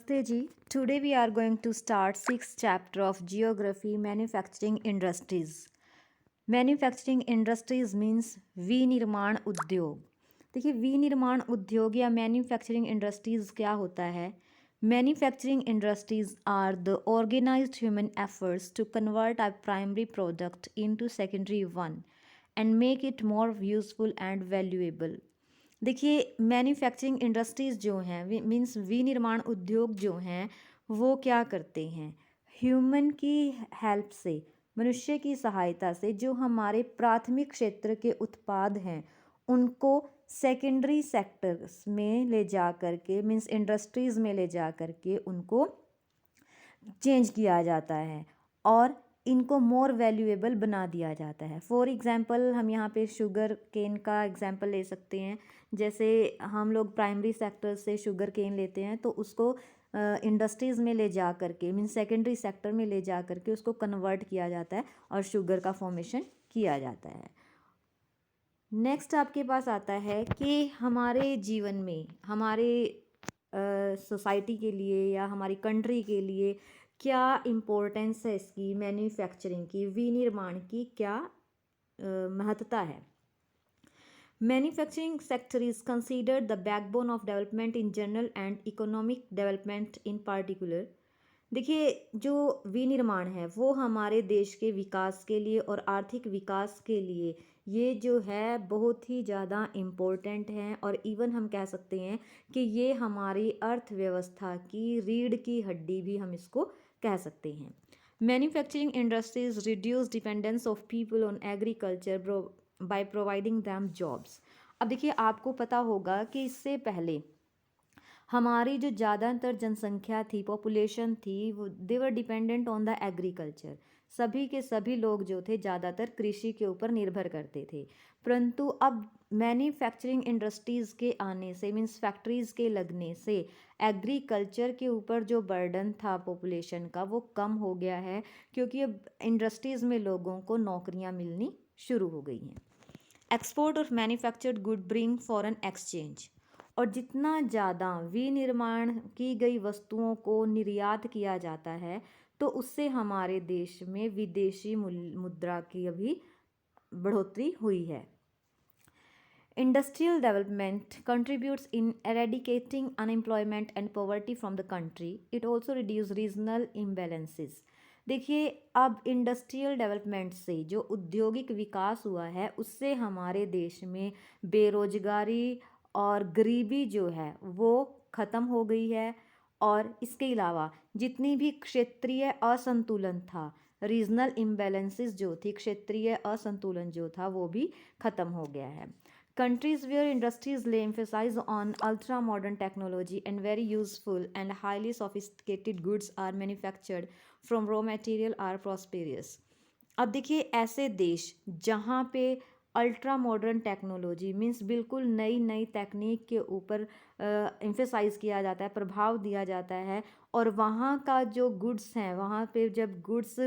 Ji, today we are going to start sixth chapter of Geography Manufacturing Industries. Manufacturing industries means विनिर्माण उद्योग। देखिए विनिर्माण उद्योग या मैन्युफैक्चरिंग इंडस्ट्रीज क्या होता है। Manufacturing industries are the organised human efforts to convert a primary product into secondary one and make it more useful and valuable. देखिए मैन्युफैक्चरिंग इंडस्ट्रीज़ जो हैं मीन्स विनिर्माण उद्योग जो हैं वो क्या करते हैं, ह्यूमन की हेल्प से, मनुष्य की सहायता से जो हमारे प्राथमिक क्षेत्र के उत्पाद हैं उनको सेकेंडरी सेक्टर्स में ले जा कर के मीन्स इंडस्ट्रीज़ में ले जा कर के उनको चेंज किया जाता है और इनको मोर वैल्यूएबल बना दिया जाता है। फॉर एग्ज़ाम्पल हम यहाँ पे शुगर केन का एग्ज़ाम्पल ले सकते हैं। जैसे हम लोग प्राइमरी सेक्टर से शुगर केन लेते हैं तो उसको इंडस्ट्रीज़ में ले जा कर के मीन सेकेंडरी सेक्टर में ले जा कर के उसको कन्वर्ट किया जाता है और शुगर का फॉर्मेशन किया जाता है। नेक्स्ट आपके पास आता है कि हमारे जीवन में हमारे सोसाइटी के लिए या हमारी कंट्री के लिए क्या इम्पोर्टेंस है इसकी, मैन्युफैक्चरिंग की, विनिर्माण की क्या महत्ता है। Manufacturing sector is considered the backbone of development in general and economic development in particular. देखिए जो विनिर्माण है वो हमारे देश के विकास के लिए और आर्थिक विकास के लिए ये जो है बहुत ही ज़्यादा इम्पोर्टेंट हैं और इवन हम कह सकते हैं कि ये हमारी अर्थव्यवस्था की रीढ़ की हड्डी भी हम इसको कह सकते हैं। Manufacturing industries reduce dependence of people on agriculture by providing them jobs. अब देखिए आपको पता होगा कि इससे पहले हमारी जो ज़्यादातर जनसंख्या थी, पॉपुलेशन थी, वो they were dependent on the agriculture. सभी के सभी लोग जो थे ज़्यादातर कृषि के ऊपर निर्भर करते थे। परंतु अब मैन्युफैक्चरिंग इंडस्ट्रीज़ के आने से मीन्स फैक्ट्रीज़ के लगने से एग्रीकल्चर के ऊपर जो बर्डन था पॉपुलेशन का वो कम हो गया है, क्योंकि अब इंडस्ट्रीज़ में लोगों को नौकरियां मिलनी शुरू हो गई हैं। Export of manufactured good bring foreign exchange. और जितना ज़्यादा विनिर्माण की गई वस्तुओं को निर्यात किया जाता है तो उससे हमारे देश में विदेशी मुद्रा की अभी बढ़ोतरी हुई है। Industrial development contributes in eradicating unemployment and poverty from the country. It also reduce regional imbalances. देखिए अब इंडस्ट्रियल डेवलपमेंट से जो औद्योगिक विकास हुआ है उससे हमारे देश में बेरोजगारी और गरीबी जो है वो ख़त्म हो गई है और इसके अलावा जितनी भी क्षेत्रीय असंतुलन था, रीजनल इम्बैलेंसेस जो थी, क्षेत्रीय असंतुलन जो था वो भी ख़त्म हो गया है। Countries where industries lay emphasis on ultra modern technology and very useful and highly sophisticated goods are manufactured from raw material are prosperous. अब देखिए ऐसे देश जहाँ पे अल्ट्रा मॉडर्न टेक्नोलॉजी मीन्स बिल्कुल नई नई तकनीक के ऊपर एम्फेसाइज किया जाता है, प्रभाव दिया जाता है, और वहाँ का जो गुड्स हैं वहाँ पे जब गुड्स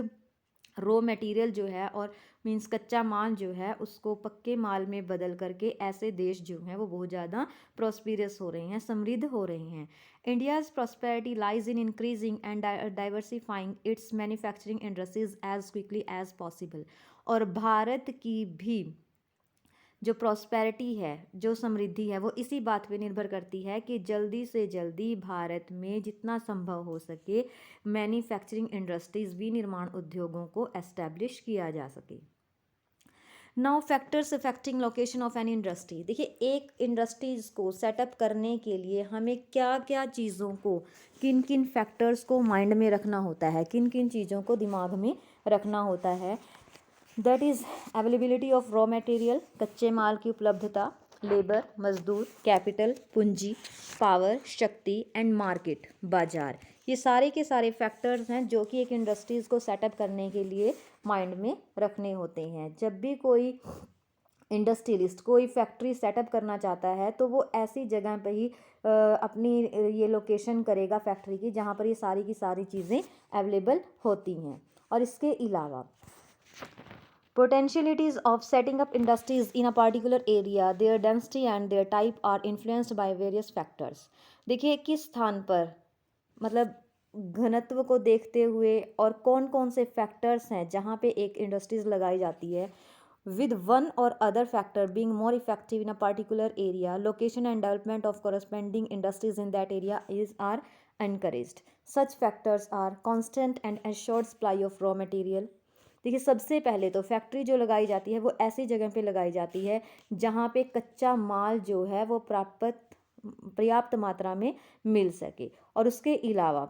रॉ मटेरियल जो है और मीन्स कच्चा माल जो है उसको पक्के माल में बदल करके ऐसे देश जो हैं वो बहुत ज़्यादा प्रॉस्पिरस हो रहे हैं, समृद्ध हो रहे हैं। India's prosperity lies in increasing and diversifying its manufacturing industries as quickly as possible. और भारत की भी जो प्रॉस्पेरिटी है, जो समृद्धि है, वो इसी बात पे निर्भर करती है कि जल्दी से जल्दी भारत में जितना संभव हो सके मैन्युफैक्चरिंग इंडस्ट्रीज़, विनिर्माण उद्योगों को एस्टैब्लिश किया जा सके। Now factors affecting location of an industry. देखिए एक इंडस्ट्रीज़ को सेटअप करने के लिए हमें क्या क्या चीज़ों को, किन किन फैक्टर्स को माइंड में रखना होता है, किन किन चीज़ों को दिमाग में रखना होता है। That is availability of raw material, कच्चे माल की उपलब्धता, लेबर, मजदूर, कैपिटल, पूंजी, पावर, शक्ति एंड मार्केट, बाजार। ये सारे के सारे फैक्टर्स हैं जो कि एक इंडस्ट्रीज़ को सेटअप करने के लिए माइंड में रखने होते हैं। जब भी कोई इंडस्ट्रियलिस्ट कोई फैक्ट्री सेटअप करना चाहता है तो वो ऐसी जगह पे ही अपनी ये लोकेशन करेगा फैक्ट्री की जहाँ पर ये सारी की सारी चीज़ें अवेलेबल होती हैं। और इसके अलावा potentialities of setting up industries in a particular area, their density and their type are influenced by various factors. देखिए किस स्थान पर मतलब घनत्व को देखते हुए और कौन कौन से फैक्टर्स हैं जहाँ पे एक इंडस्ट्रीज लगाई जाती है, with one or other factor being more effective in a particular area, location and development of corresponding industries in that area are encouraged. Such factors are constant and assured supply of raw material. देखिए, सबसे पहले तो factory जो लगाई जाती है वो ऐसी जगह पे लगाई जाती है जहाँ पे कच्चा माल जो है वो पर्याप्त मात्रा में मिल सके। और उसके अलावा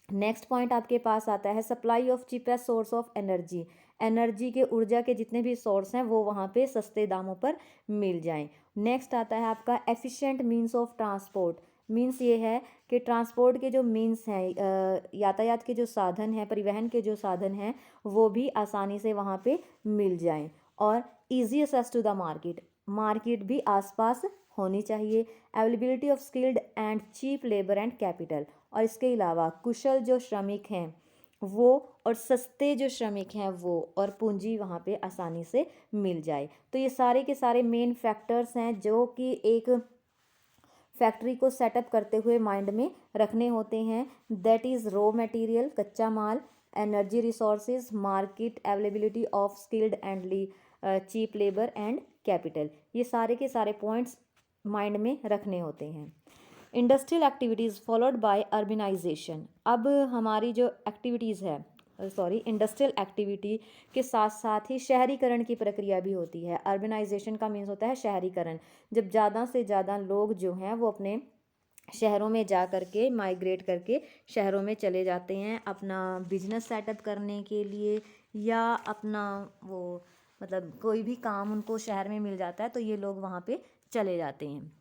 नेक्स्ट पॉइंट आपके पास आता है supply of cheapest source of energy. Energy के ऊर्जा के जितने भी सोर्स हैं वो वहाँ पे सस्ते दामों पर मिल जाएं। नेक्स्ट आता है आपका efficient means of transport. Means ये है कि ट्रांसपोर्ट के जो मींस हैं, यातायात के जो साधन हैं, परिवहन के जो साधन हैं, वो भी आसानी से वहाँ पे मिल जाएं। और easy access to the market, market भी आसपास होनी चाहिए। Availability of skilled and cheap labour and capital, और इसके अलावा कुशल जो श्रमिक हैं वो और सस्ते जो श्रमिक हैं वो और पूंजी वहाँ पे आसानी से मिल जाए। तो ये सारे के सारे मेन फैक्टर्स हैं जो कि एक फैक्ट्री को सेटअप करते हुए माइंड में रखने होते हैं। दैट इज़ रॉ मटेरियल कच्चा माल, energy resources, market availability of skilled and cheap labour and capital. ये सारे के सारे पॉइंट्स माइंड में रखने होते हैं। Industrial activities followed by urbanisation. अब हमारी जो एक्टिविटीज़ है, इंडस्ट्रियल एक्टिविटी के साथ साथ ही शहरीकरण की प्रक्रिया भी होती है। अर्बनाइजेशन का मीन्स होता है शहरीकरण। जब ज़्यादा से ज़्यादा लोग जो हैं वो अपने शहरों में जा करके माइग्रेट करके शहरों में चले जाते हैं अपना बिजनेस सेटअप करने के लिए, या अपना वो मतलब कोई भी काम उनको शहर में मिल जाता है तो ये लोग वहाँ पे चले जाते हैं।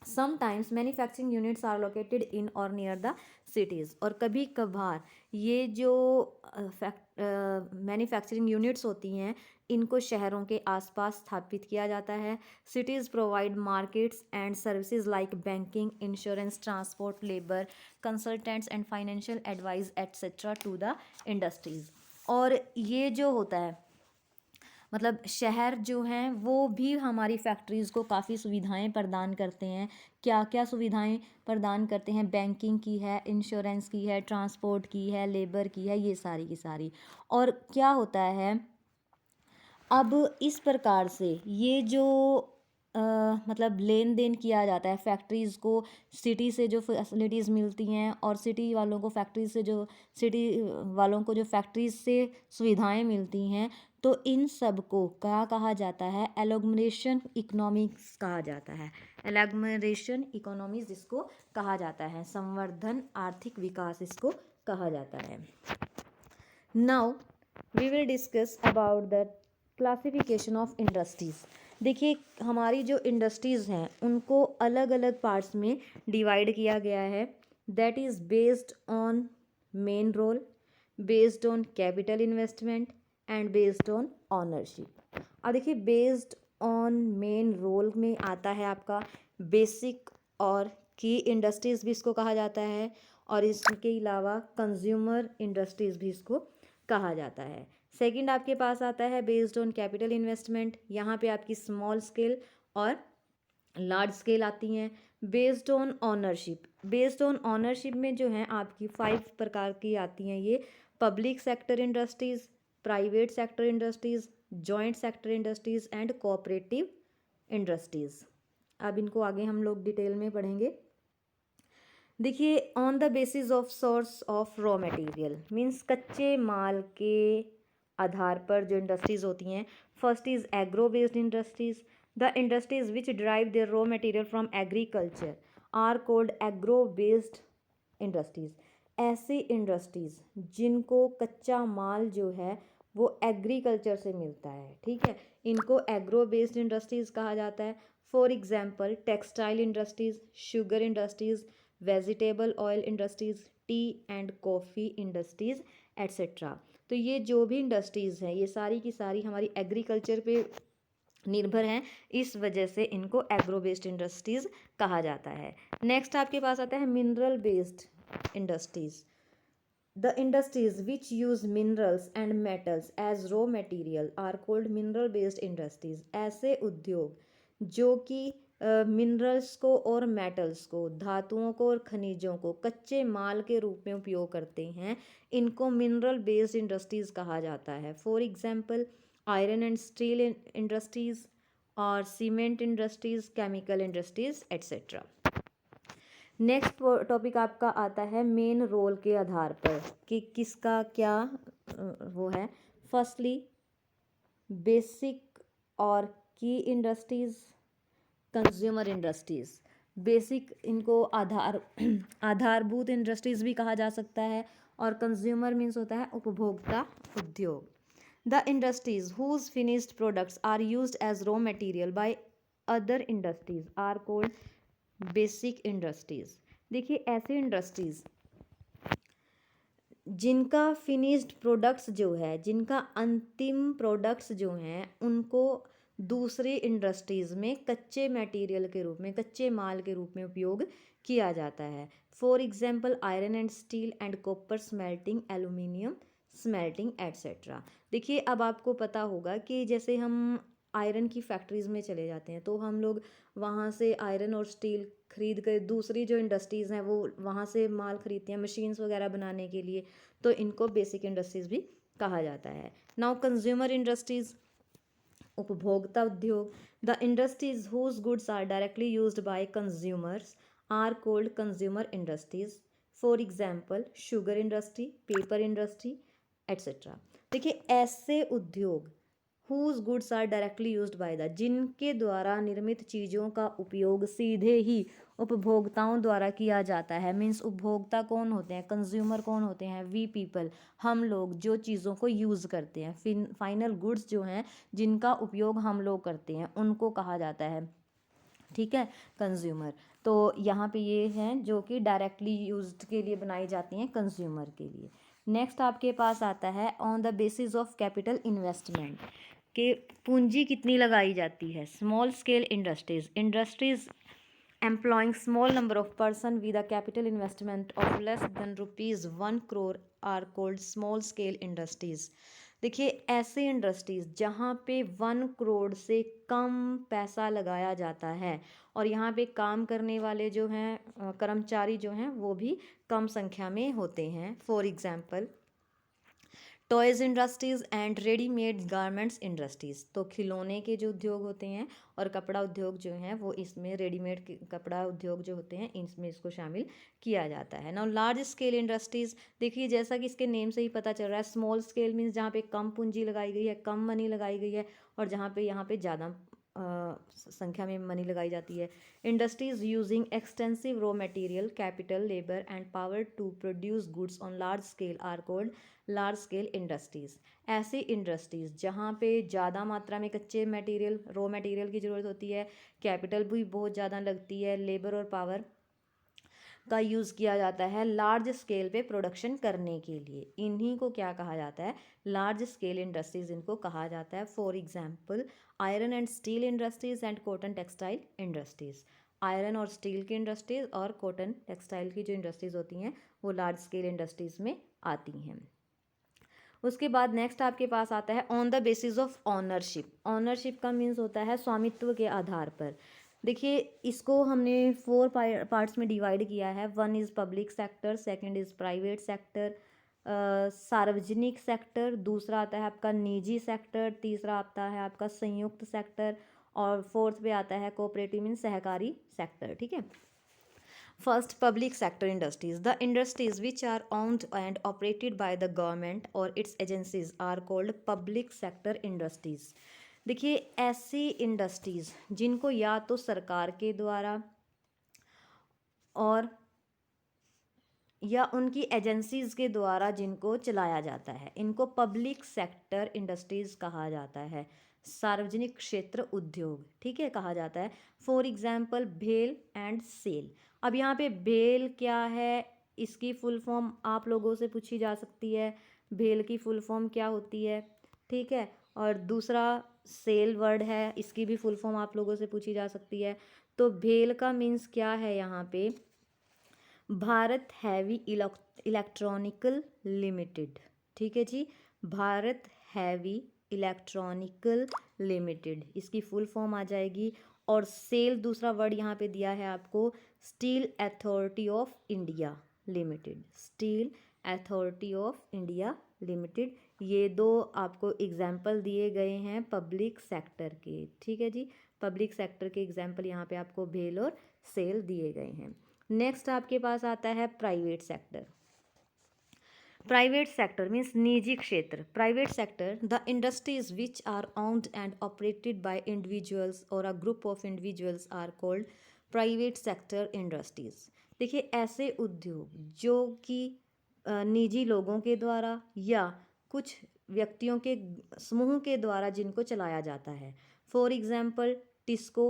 Sometimes manufacturing units are located in और नियर द सिटीज़। और कभी कभार ये जो मैन्युफैक्चरिंग यूनिट्स होती हैं इनको शहरों के आसपास स्थापित किया जाता है। Cities provide markets and services like banking, insurance, transport, labour, consultants and financial advice etcetera to the industries. और ये जो होता है मतलब शहर जो हैं वो भी हमारी फैक्ट्रीज़ को काफ़ी सुविधाएं प्रदान करते हैं। क्या क्या सुविधाएं प्रदान करते हैं? बैंकिंग की है, इंश्योरेंस की है, ट्रांसपोर्ट की है, लेबर की है, ये सारी की सारी। और क्या होता है अब इस प्रकार से ये जो मतलब लेन देन किया जाता है फैक्ट्रीज़ को, सिटी से जो फैसिलिटीज़ मिलती हैं और सिटी वालों को फैक्ट्री से जो सिटी वालों को जो फैक्ट्रीज से सुविधाएं मिलती हैं, तो इन सब को क्या कहा जाता है? एग्लोमरेशन इकोनॉमिक्स कहा जाता है। एग्लोमरेशन इकोनॉमिक्स इसको कहा जाता है, संवर्धन आर्थिक विकास इसको कहा जाता है। Now we will discuss about the classification of industries. देखिए, हमारी जो इंडस्ट्रीज़ हैं उनको अलग अलग पार्ट्स में डिवाइड किया गया है। That is based on main role, based on capital investment and based on ownership. अब देखिए, बेस्ड ऑन मेन रोल में आता है आपका बेसिक और की इंडस्ट्रीज़ भी इसको कहा जाता है, और इसके अलावा कंज्यूमर इंडस्ट्रीज़ भी इसको कहा जाता है। सेकंड आपके पास आता है बेस्ड ऑन कैपिटल इन्वेस्टमेंट। यहाँ पे आपकी स्मॉल स्केल और लार्ज स्केल आती हैं। Based on ownership, based on ownership में जो है आपकी 5 प्रकार की आती हैं ये: public sector industries, private sector industries, joint sector industries and cooperative industries. अब इनको आगे हम लोग डिटेल में पढ़ेंगे। देखिए, on the basis of source of raw material means कच्चे माल के आधार पर जो इंडस्ट्रीज़ होती हैं। First is agro based industries. The industries which derive their raw material from agriculture are called agro based industries. ऐसी इंडस्ट्रीज़ जिनको कच्चा माल जो है वो एग्रीकल्चर से मिलता है, ठीक है, इनको एग्रो बेस्ड इंडस्ट्रीज़ कहा जाता है। For example textile industries, sugar industries, vegetable oil industries, T and coffee industries etcetera. तो ये जो भी इंडस्ट्रीज़ हैं ये सारी की सारी हमारी एग्रीकल्चर पे निर्भर हैं, इस वजह से इनको एग्रो बेस्ड इंडस्ट्रीज़ कहा जाता है। नेक्स्ट आपके पास आता है mineral based industries. The industries which use minerals and metals as raw material are called mineral based industries. ऐसे उद्योग जो कि मिनरल्स को और मेटल्स को, धातुओं को और खनिजों को कच्चे माल के रूप में उपयोग करते हैं, इनको मिनरल बेस्ड इंडस्ट्रीज कहा जाता है। For example iron and steel industries और cement industries, chemical industries etcetera. Next topic आपका आता है मेन रोल के आधार पर कि किसका क्या वो है। फर्स्टली बेसिक और की इंडस्ट्रीज, कंज्यूमर इंडस्ट्रीज। बेसिक इनको आधारभूत इंडस्ट्रीज भी कहा जा सकता है, और कंज्यूमर मीन्स होता है उपभोक्ता उद्योग। The industries whose finished products are used as raw material by other industries are called basic industries. देखिए ऐसे इंडस्ट्रीज जिनका फिनिश्ड प्रोडक्ट्स जो है, जिनका अंतिम प्रोडक्ट्स जो हैं उनको दूसरे इंडस्ट्रीज़ में कच्चे मटेरियल के रूप में, कच्चे माल के रूप में उपयोग किया जाता है। For example iron and steel and copper smelting, aluminium smelting etcetera. देखिए अब आपको पता होगा कि जैसे हम आयरन की फैक्ट्रीज़ में चले जाते हैं तो हम लोग वहाँ से आयरन और स्टील खरीद कर दूसरी जो इंडस्ट्रीज़ हैं वो वहाँ से माल खरीदती हैं मशीन्स वगैरह बनाने के लिए, तो इनको बेसिक इंडस्ट्रीज़ भी कहा जाता है। नाउ कंज्यूमर इंडस्ट्रीज़, उपभोक्ता उद्योग। The industries whose goods are directly used by consumers are called consumer industries. For example sugar industry, paper industry etcetera. देखिए ऐसे उद्योग whose goods are directly used by the, जिनके द्वारा निर्मित चीज़ों का उपयोग सीधे ही उपभोक्ताओं द्वारा किया जाता है। मीन्स उपभोक्ता कौन होते हैं, कंज्यूमर कौन होते हैं, वी पीपल, हम लोग जो चीज़ों को यूज़ करते हैं। फाइनल गुड्स जो हैं जिनका उपयोग हम लोग करते हैं उनको कहा जाता है, ठीक है, कंज्यूमर। तो यहाँ पे ये हैं जो कि डायरेक्टली यूज्ड के लिए बनाई जाती हैं, कंज्यूमर के लिए। नेक्स्ट आपके पास आता है on the basis of capital investment, कि पूंजी कितनी लगाई जाती है। Small scale industries, industries employing small number of person with a capital investment of less than ₹1 crore are called small scale industries. देखिए ऐसे इंडस्ट्रीज जहाँ पे 1 करोड़ से कम पैसा लगाया जाता है और यहाँ पे काम करने वाले जो हैं कर्मचारी जो हैं वो भी कम संख्या में होते हैं। For example toys industries and readymade garments industries, तो खिलौने के जो उद्योग होते हैं और कपड़ा उद्योग जो हैं वो इसमें रेडीमेड कपड़ा उद्योग जो होते हैं इसमें इसको शामिल किया जाता है। नाउ लार्ज स्केल इंडस्ट्रीज़, देखिए जैसा कि इसके नेम से ही पता चल रहा है, स्मॉल स्केल मीन्स जहाँ पे कम पूंजी लगाई गई है, कम मनी लगाई गई है, और जहाँ पे यहाँ पे ज़्यादा संख्या में मनी लगाई जाती है। Industries using extensive raw material, capital, labour and power to produce goods on large scale are called large scale industries. ऐसी इंडस्ट्रीज़ जहाँ पे ज़्यादा मात्रा में कच्चे मटेरियल, रॉ मटेरियल की ज़रूरत होती है, कैपिटल भी बहुत ज़्यादा लगती है, लेबर और पावर का यूज़ किया जाता है लार्ज स्केल पे प्रोडक्शन करने के लिए, इन्हीं को क्या कहा जाता है, लार्ज स्केल इंडस्ट्रीज़ इनको कहा जाता है। For example iron and steel industries and cotton textile industries. Iron और स्टील की इंडस्ट्रीज़ और कॉटन टेक्सटाइल की जो इंडस्ट्रीज़ होती हैं वो लार्ज स्केल इंडस्ट्रीज़ में आती हैं। उसके बाद नेक्स्ट आपके पास आता है on the basis of ownership. Ownership का मीन्स होता है स्वामित्व के आधार पर। देखिए इसको हमने 4 पार्ट्स में डिवाइड किया है। One is public sector, second is private sector, सार्वजनिक सेक्टर, दूसरा आता है आपका निजी सेक्टर, तीसरा आता है आपका संयुक्त सेक्टर, और फोर्थ पे आता है कोऑपरेटिव मीन्स सहकारी सेक्टर, ठीक है। First, public sector industries. The industries which are owned and operated by the government or its agencies are called public sector industries. देखिए ऐसी इंडस्ट्रीज जिनको या तो सरकार के द्वारा और या उनकी एजेंसीज के द्वारा जिनको चलाया जाता है, इनको पब्लिक सेक्टर इंडस्ट्रीज कहा जाता है, सार्वजनिक क्षेत्र उद्योग, ठीक है, कहा जाता है। फॉर एग्जांपल भेल एंड सेल। अब यहाँ पे भेल क्या है, इसकी फुल फॉर्म आप लोगों से पूछी जा सकती है, भेल की फुल फॉर्म क्या होती है, ठीक है। और दूसरा सेल वर्ड है, इसकी भी फुल फॉर्म आप लोगों से पूछी जा सकती है। तो भेल का मीन्स क्या है यहाँ पे, भारत हैवी इलेक्ट्रॉनिकल लिमिटेड, ठीक है जी, भारत हैवी इलेक्ट्रॉनिकल लिमिटेड इसकी फुल फॉर्म आ जाएगी। और सेल दूसरा वर्ड यहाँ पे दिया है आपको steel authority of India limited, steel authority of India limited. ये दो आपको एग्जाम्पल दिए गए हैं पब्लिक सेक्टर के, ठीक है जी, पब्लिक सेक्टर के एग्जाम्पल यहाँ पे आपको भेल और सेल दिए गए हैं। नेक्स्ट आपके पास आता है private sector. Private sector means निजी क्षेत्र। Private sector the industries which are owned and operated by individuals और a group of individuals are called private sector industries. देखिए ऐसे उद्योग जो कि निजी लोगों के द्वारा या कुछ व्यक्तियों के समूह के द्वारा जिनको चलाया जाता है। फॉर एग्जाम्पल टिस्को,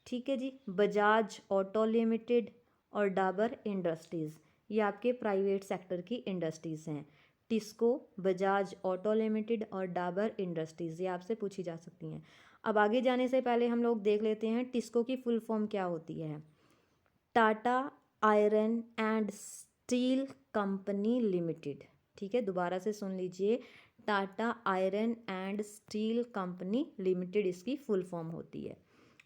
ठीक है जी, बजाज ऑटो लिमिटेड और डाबर इंडस्ट्रीज़, ये आपके प्राइवेट सेक्टर की इंडस्ट्रीज़ हैं। टिस्को, बजाज ऑटो लिमिटेड और डाबर इंडस्ट्रीज़, ये आपसे पूछी जा सकती हैं। अब आगे जाने से पहले हम लोग देख लेते हैं टिस्को की फुल फॉर्म क्या होती है। Tata Iron and Steel Company Limited, ठीक है, दोबारा से सुन लीजिए, Tata Iron and Steel Company Limited इसकी फुल फॉर्म होती है।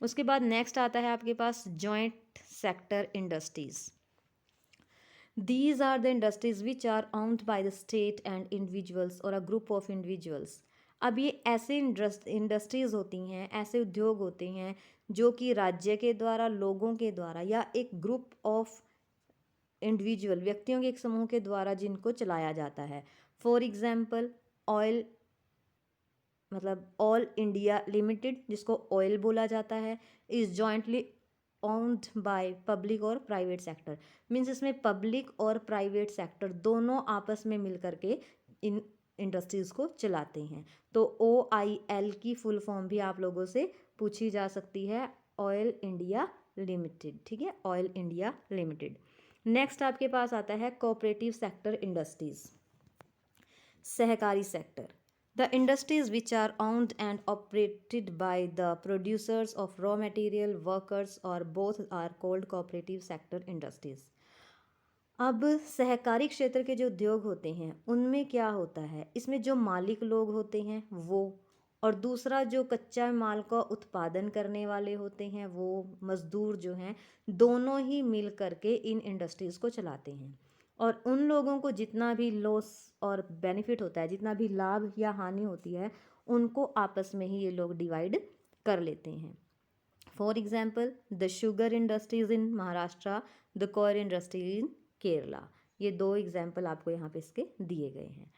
उसके बाद नेक्स्ट आता है आपके पास joint sector industries. These are the industries which are owned by the state and individuals और अ ग्रुप ऑफ इंडिविजुअल्स। अब ये ऐसे इंडस्ट्रीज होती हैं, ऐसे उद्योग होते हैं जो कि राज्य के द्वारा, लोगों के द्वारा या एक ग्रुप ऑफ इंडिविजुअल व्यक्तियों के एक समूह के द्वारा जिनको चलाया जाता है। फॉर एग्जाम्पल ऑयल, मतलब ऑल इंडिया लिमिटेड जिसको ऑयल बोला जाता है, is jointly owned by public और प्राइवेट सेक्टर। मीन्स इसमें पब्लिक और प्राइवेट सेक्टर दोनों आपस में मिल करके इन इंडस्ट्रीज़ को चलाते हैं। तो OIL की फुल फॉर्म भी आप लोगों से पूछी जा सकती है, ऑयल इंडिया लिमिटेड, ठीक है, ऑयल इंडिया लिमिटेड। नेक्स्ट आपके पास आता है कोऑपरेटिव सेक्टर इंडस्ट्रीज, सहकारी sector. The industries which are owned and operated by the producers of raw material, workers or both are called cooperative sector industries. अब सहकारी क्षेत्र के जो उद्योग होते हैं उनमें क्या होता है, इसमें जो मालिक लोग होते हैं वो, और दूसरा जो कच्चा माल का उत्पादन करने वाले होते हैं वो, मजदूर जो हैं, दोनों ही मिल करके इन इंडस्ट्रीज़ को चलाते हैं। और उन लोगों को जितना भी लॉस और बेनिफिट होता है, जितना भी लाभ या हानि होती है, उनको आपस में ही ये लोग डिवाइड कर लेते हैं। For example the sugar industries in Maharashtra, the coir industry in Kerala, ये दो एग्जाम्पल आपको यहाँ पे इसके दिए गए हैं।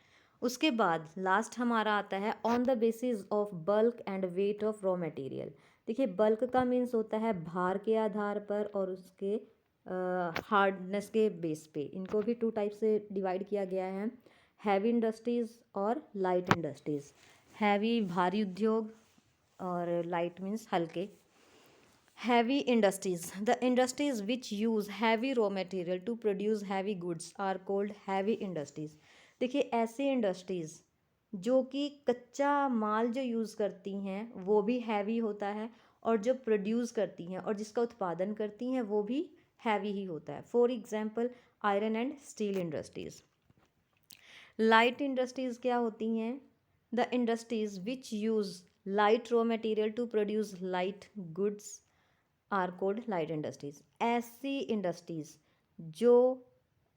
उसके बाद लास्ट हमारा आता है on the basis of bulk and weight of raw material. देखिए बल्क का मीन्स होता है भार के आधार पर और उसके हार्डनेस के बेस पे। इनको भी टू टाइप से डिवाइड किया गया है, हैवी इंडस्ट्रीज़ और लाइट इंडस्ट्रीज़। हैवी भारी उद्योग और लाइट मीन्स हल्के। Heavy industries the industries which use heavy raw material to produce heavy goods are called heavy industries. देखिए ऐसी इंडस्ट्रीज़ जो कि कच्चा माल जो यूज़ करती हैं वो भी हैवी होता है, और जो प्रोड्यूस करती हैं और जिसका उत्पादन करती हैं वो भी हैवी ही होता है। For example iron and steel industries. Light industries क्या होती हैं, the industries which use light raw material to produce light goods are called light industries. ऐसी इंडस्ट्रीज़ जो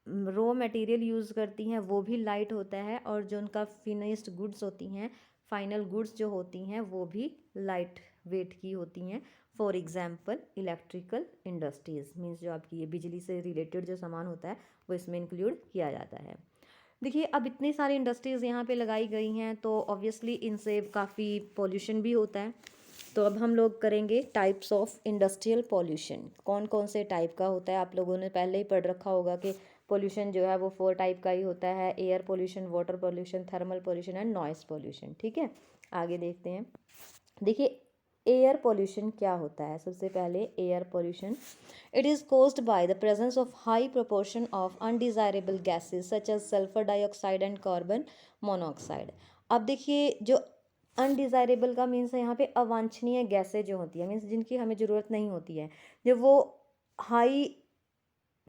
रॉ मटेरियल यूज़ करती हैं वो भी लाइट होता है, और जो उनका फिनिश्ड गुड्स होती हैं, फाइनल गुड्स जो होती हैं वो भी लाइट वेट की होती हैं। For example electrical industries means जो आपकी ये बिजली से रिलेटेड जो सामान होता है वो इसमें इंक्लूड किया जाता है। देखिए अब इतनी सारी इंडस्ट्रीज़ यहाँ पे लगाई गई हैं तो ऑब्वियसली इनसे काफ़ी पॉल्यूशन भी होता है। तो अब हम लोग करेंगे टाइप्स ऑफ इंडस्ट्रियल पॉल्यूशन, कौन कौन से टाइप का होता है। आप लोगों ने पहले ही पढ़ रखा होगा कि पॉल्यूशन जो है वो 4 टाइप का ही होता है, air pollution, water pollution, thermal pollution and noise pollution, ठीक है। आगे देखते हैं। देखिए एयर पॉल्यूशन क्या होता है। सबसे पहले air pollution, it is caused by the presence of high proportion of undesirable gases such as sulphur dioxide and carbon monoxide. अब देखिए जो अनडिज़ायरेबल का मीन्स है यहाँ पे अवांछनीय गैसें जो होती है, मीन्स जिनकी हमें ज़रूरत नहीं होती है, जब वो हाई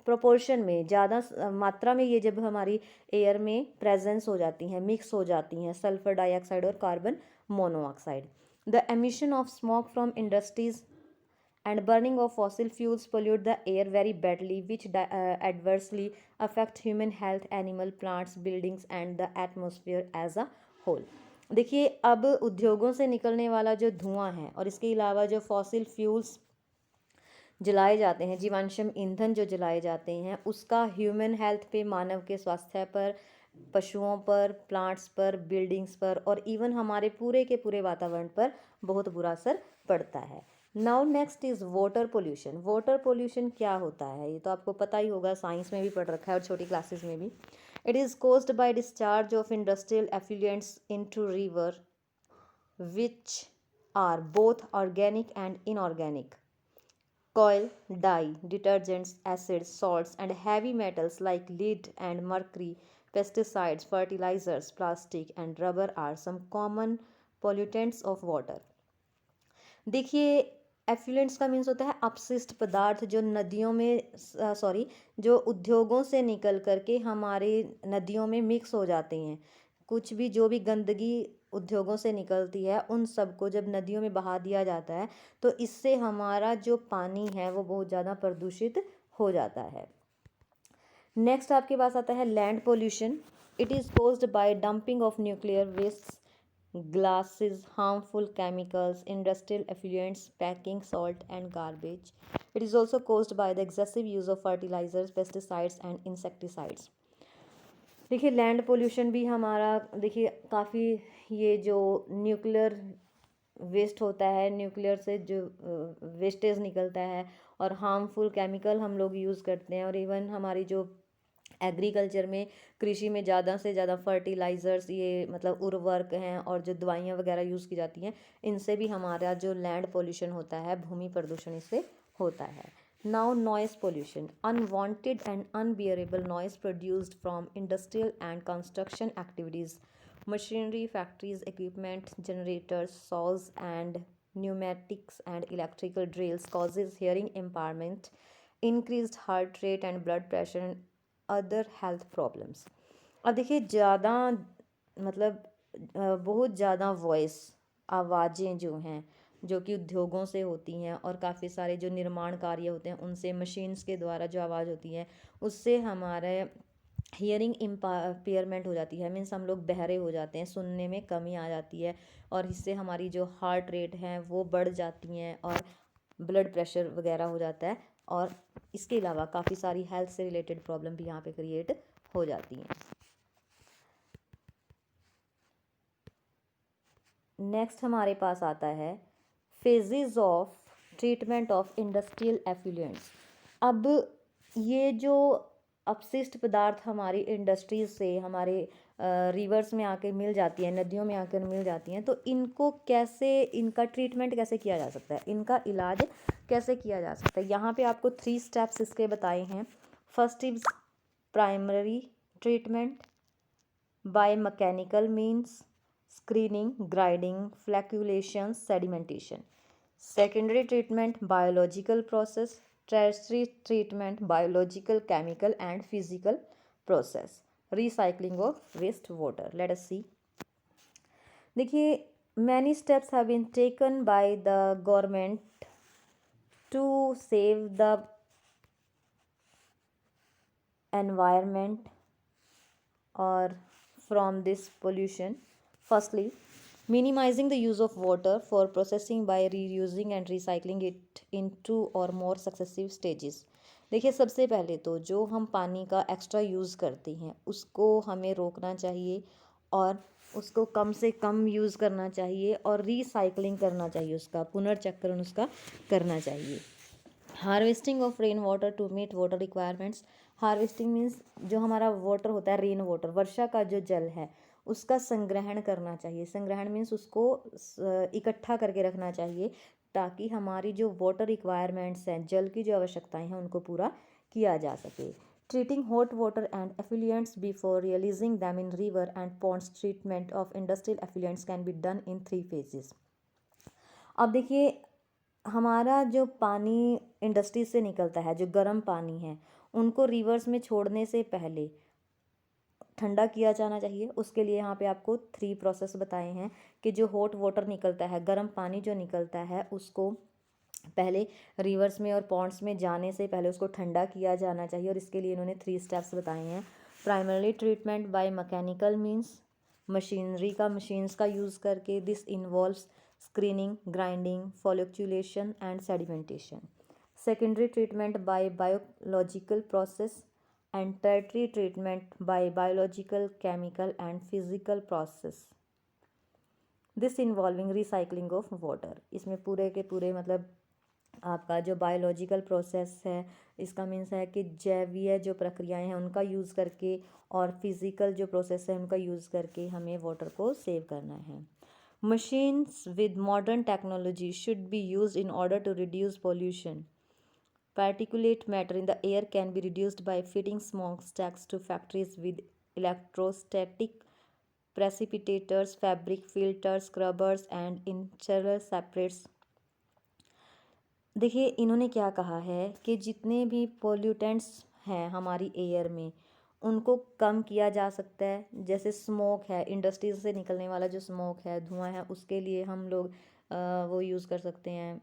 प्रोपोर्शन में, ज़्यादा मात्रा में ये जब हमारी एयर में प्रेजेंस हो जाती हैं, मिक्स हो जाती हैं, सल्फर डाइऑक्साइड और carbon monoxide. The emission of smoke from industries and burning of fossil fuels pollute the air very badly, which adversely affect human health, animal, plants, buildings and the atmosphere as a whole. देखिए अब उद्योगों से निकलने वाला जो धुआं है और इसके अलावा जो फॉसिल फ्यूल्स जलाए जाते हैं, जीवाश्म ईंधन जो जलाए जाते हैं, उसका ह्यूमन हेल्थ पे, मानव के स्वास्थ्य पर, पशुओं पर, प्लांट्स पर, बिल्डिंग्स पर और इवन हमारे पूरे के पूरे वातावरण पर बहुत बुरा असर पड़ता है. Now next is water pollution. Water pollution क्या होता है ये तो आपको पता ही होगा, साइंस में भी पढ़ रखा है और छोटी क्लासेस में भी. It is caused bye discharge of industrial effluents into river which are both organic and inorganic. Coal, dye, detergents, acids, salts, and heavy metals like lead and mercury, pesticides, fertilizers, plastic, and rubber are some common pollutants of water. देखिए effluents का means होता है अपशिष्ट पदार्थ जो नदियों में जो उद्योगों से निकल करके हमारे नदियों में मिक्स हो जाते हैं. कुछ भी जो भी गंदगी उद्योगों से निकलती है उन सबको जब नदियों में बहा दिया जाता है तो इससे हमारा जो पानी है वो बहुत ज़्यादा प्रदूषित हो जाता है. नेक्स्ट आपके पास आता है land pollution. It is caused by dumping of nuclear waste, gases, harmful chemicals, industrial effluents, packing, salt, and garbage. It is also caused by the excessive use of fertilizers, pesticides, and insecticides. देखिए land pollution भी हमारा देखिए काफ़ी, ये जो nuclear waste होता है, nuclear से जो वेस्टेज निकलता है और हार्मफुल केमिकल हम लोग यूज़ करते हैं और इवन हमारी जो एग्रीकल्चर में, कृषि में ज़्यादा से ज़्यादा फर्टिलाइज़र्स, ये मतलब उर्वरक हैं और जो दवाइयाँ वगैरह यूज़ की जाती हैं, इनसे भी हमारा जो लैंड पोल्यूशन होता है, भूमि प्रदूषण इससे होता है. Now noise pollution. Unwanted and unbearable noise produced from industrial and construction activities, machinery, factories, equipment, generators, saws, and pneumatics and electrical drills causes hearing impairment, increased heart rate and blood pressure, and other health problems. अब देखिए ज़्यादा मतलब बहुत ज़्यादा voice, आवाज़ें जो हैं जो कि उद्योगों से होती हैं और काफ़ी सारे जो निर्माण कार्य होते हैं उनसे, मशीन्स के द्वारा जो आवाज़ होती है उससे हमारे हियरिंग इम्पेयरमेंट हो जाती है. मीन्स हम लोग बहरे हो जाते हैं, सुनने में कमी आ जाती है और इससे हमारी जो हार्ट रेट हैं वो बढ़ जाती हैं और ब्लड प्रेशर वगैरह हो जाता है और इसके अलावा काफ़ी सारी हेल्थ से रिलेटेड प्रॉब्लम भी यहाँ पे क्रिएट हो जाती हैं. नेक्स्ट हमारे पास आता है phases of treatment of industrial effluents. अब ये जो अपशिष्ट पदार्थ हमारी इंडस्ट्रीज से हमारे रिवर्स में आकर मिल जाती है, नदियों में आकर मिल जाती हैं, तो इनको कैसे, इनका ट्रीटमेंट कैसे किया जा सकता है, इनका इलाज कैसे किया जा सकता है. यहाँ पे आपको 3 स्टेप्स इसके बताए हैं. First is primary treatment by mechanical means, screening, grinding, flocculation, sedimentation. Secondary treatment, biological process. Tertiary treatment, biological, chemical, and physical process. Recycling of wastewater. Let us see. देखिए many steps have been taken by the government to save the environment or from this pollution. Firstly, minimizing the use of water for processing by reusing and recycling it in 2 or more successive stages. देखिए सबसे पहले तो जो हम पानी का extra use करते हैं उसको हमें रोकना चाहिए और उसको कम से कम यूज़ करना चाहिए और रिसाइकलिंग करना चाहिए, उसका पुनर्चक्रण उसका करना चाहिए. Harvesting of rain water to meet water requirements. Harvesting means जो हमारा वाटर होता है, रेन वाटर, वर्षा का जो जल है उसका संग्रहण करना चाहिए. संग्रहण मीन्स उसको इकट्ठा करके रखना चाहिए ताकि हमारी जो वाटर रिक्वायरमेंट्स हैं, जल की जो आवश्यकताएं हैं, उनको पूरा किया जा सके. Treating hot water and effluents before releasing them in river and ponds. Treatment of industrial effluents can be done in 3 phases. अब देखिए हमारा जो पानी इंडस्ट्री से निकलता है, जो गर्म पानी है, उनको रिवर्स में छोड़ने से पहले ठंडा किया जाना चाहिए। उसके लिए यहाँ पे आपको 3 प्रोसेस बताए हैं कि जो हॉट वाटर निकलता है, गर्म पानी जो निकलता है, उसको पहले रिवर्स में और पॉन्ड्स में जाने से पहले उसको ठंडा किया जाना चाहिए, और इसके लिए इन्होंने 3 स्टेप्स बताए हैं। Primary treatment by mechanical means, machines का यूज़ करके। This involves screening, grinding, flocculation and sedimentation. Secondary treatment by biological process and tertiary treatment by biological, chemical and physical process, this involving recycling of water. इसमें पूरे के पूरे मतलब आपका जो biological process है, इसका मीन्स है कि जैवीय जो प्रक्रियाएं हैं उनका यूज़ करके, और फिज़िकल जो प्रोसेस है उनका यूज़ करके हमें वाटर को सेव करना है। Machines with modern technology should be used in order to reduce pollution. Particulate matter in the air can be reduced by fitting smokestacks to factories with electrostatic precipitators, fabric filters, scrubbers and internal separates। देखिए इन्होंने क्या कहा है कि जितने भी pollutants हैं हमारी एयर में, उनको कम किया जा सकता है। जैसे स्मोक है, इंडस्ट्रीज से निकलने वाला जो स्मोक है, धुआं है, उसके लिए हम लोग वो यूज़ कर सकते हैं,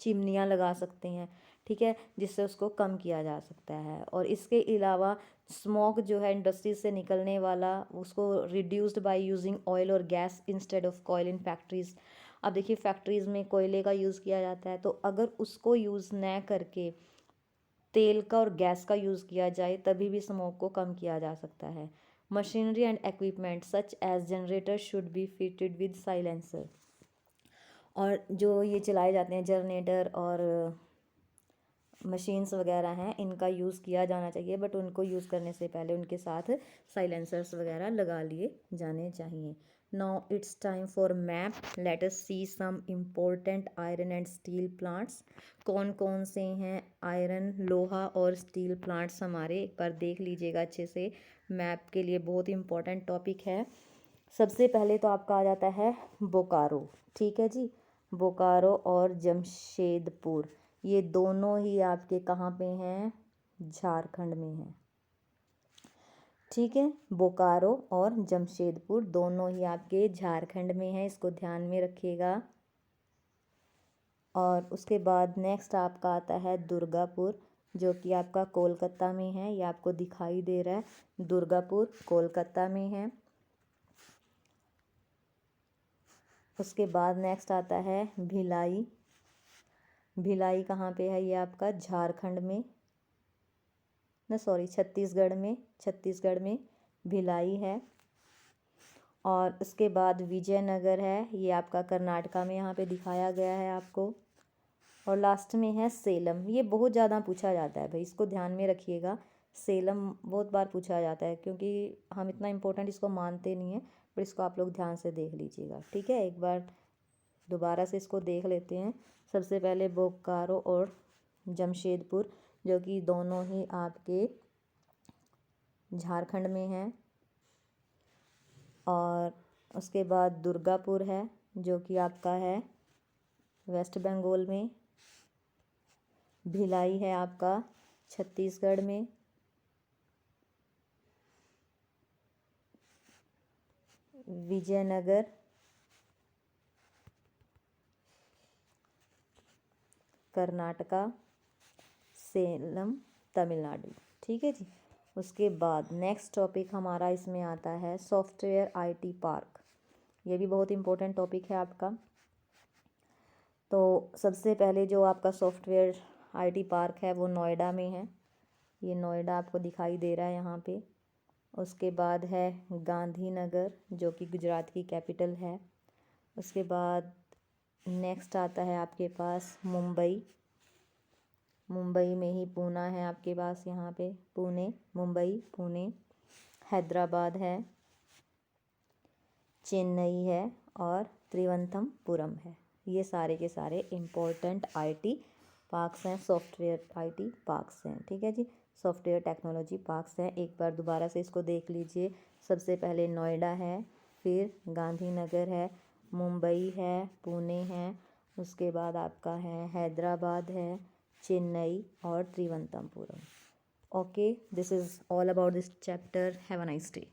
चिमनियाँ लगा सकते हैं, ठीक है, जिससे उसको कम किया जा सकता है। और इसके अलावा स्मोक जो है इंडस्ट्री से निकलने वाला, उसको रिड्यूस्ड बाय यूजिंग ऑयल और gas instead of coil in factories. अब देखिए फैक्ट्रीज़ में कोयले का यूज़ किया जाता है, तो अगर उसको यूज़ न करके तेल का और गैस का यूज़ किया जाए, तभी भी स्मोक को कम किया जा सकता है। Machinery and equipment such as generator should be fitted with silencer. और जो ये चलाए जाते हैं जनरेटर और मशीन्स वगैरह हैं, इनका यूज़ किया जाना चाहिए, बट उनको यूज़ करने से पहले उनके साथ साइलेंसर्स वगैरह लगा लिए जाने चाहिए। Now it's time for map. Let us see some important iron and steel plants. कौन कौन से हैं आयरन, लोहा और स्टील प्लांट्स हमारे, एक बार देख लीजिएगा अच्छे से। मैप के लिए बहुत इंपॉर्टेंट टॉपिक है। सबसे पहले तो आपका आ जाता है बोकारो, ठीक है जी। बोकारो और जमशेदपुर, ये दोनों ही आपके कहाँ पे हैं, झारखंड में हैं, ठीक है। बोकारो और जमशेदपुर दोनों ही आपके झारखंड में हैं, इसको ध्यान में रखिएगा। और उसके बाद नेक्स्ट आपका आता है दुर्गापुर, जो कि आपका कोलकाता में है, ये आपको दिखाई दे रहा है, दुर्गापुर कोलकाता में है। उसके बाद नेक्स्ट आता है भिलाई। भिलाई कहाँ पे है, ये आपका झारखंड में, न सॉरी छत्तीसगढ़ में भिलाई है। और उसके बाद विजयनगर है, ये आपका कर्नाटका में यहाँ पे दिखाया गया है आपको। और लास्ट में है सेलम। ये बहुत ज़्यादा पूछा जाता है भाई, इसको ध्यान में रखिएगा। सेलम बहुत बार पूछा जाता है, क्योंकि हम इतना इम्पोर्टेंट इसको मानते नहीं हैं, पर इसको आप लोग ध्यान से देख लीजिएगा, ठीक है। एक बार दोबारा से इसको देख लेते हैं। सबसे पहले बोकारो और जमशेदपुर, जो कि दोनों ही आपके झारखंड में हैं। और उसके बाद दुर्गापुर है, जो कि आपका है वेस्ट बंगाल में। भिलाई है आपका छत्तीसगढ़ में। विजयनगर कर्नाटका, सेलम तमिलनाडु, ठीक है जी। उसके बाद नेक्स्ट टॉपिक हमारा इसमें आता है सॉफ्टवेयर आईटी पार्क। ये भी बहुत इम्पोर्टेंट टॉपिक है आपका। तो सबसे पहले जो आपका सॉफ्टवेयर आईटी पार्क है वो नोएडा में है, ये नोएडा आपको दिखाई दे रहा है यहाँ पे। उसके बाद है गांधीनगर, जो कि गुजरात की कैपिटल है। उसके बाद नेक्स्ट आता है आपके पास मुंबई। मुंबई में ही पूना है आपके पास, यहाँ पे पुणे, मुंबई पुणे। हैदराबाद है, चेन्नई है और त्रिवंतमपुरम है। ये सारे के सारे इम्पोर्टेंट आईटी पार्क्स हैं, सॉफ्टवेयर आईटी पार्क्स हैं, ठीक है जी। सॉफ्टवेयर टेक्नोलॉजी पार्क्स हैं। एक बार दोबारा से इसको देख लीजिए। सबसे पहले नोएडा है, फिर गांधीनगर है, मुंबई है, पुणे है, उसके बाद आपका है हैदराबाद है, चेन्नई और त्रिवंतमपुरम। Okay, this is all about this chapter. Have a nice day.